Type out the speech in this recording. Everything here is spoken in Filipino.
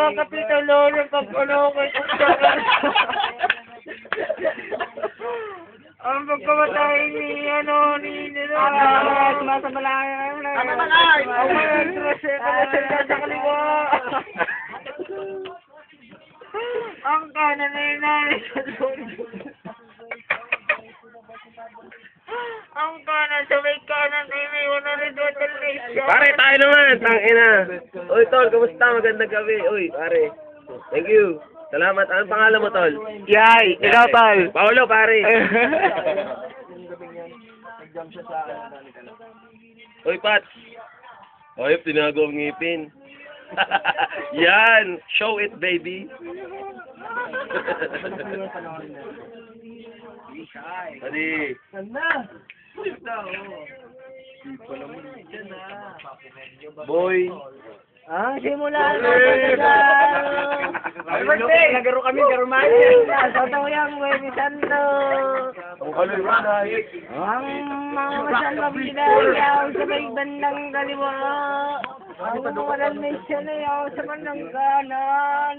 mga kapitulo ng pagpulokay kung saan. Ang pagkamatay ni, sumasabalay. Sumasabalay sa kaliwa. Ang kanan ay nari sa dulo. Ang kanan sa may kanan ay may 100 nation. Pare, tayo naman, tangina. Uy, tol, kumusta? Magandang gabi. Uy, pare. Thank you. Salamat. Anong pangalan mo, tol? Yay, ikaw tol. Paolo, pare. Uy, Pat. Uy, tinago ang ngipin. Yan. Show it, baby. Adi. Boy. Simula na talaga. Happy birthday! Nagaro kami, karumayan. Totoo yung Buwebe Santo. Ang mga masalwang pinayaw sa may bandang kaliwa. Ang mga nation ay sa bandang kanan.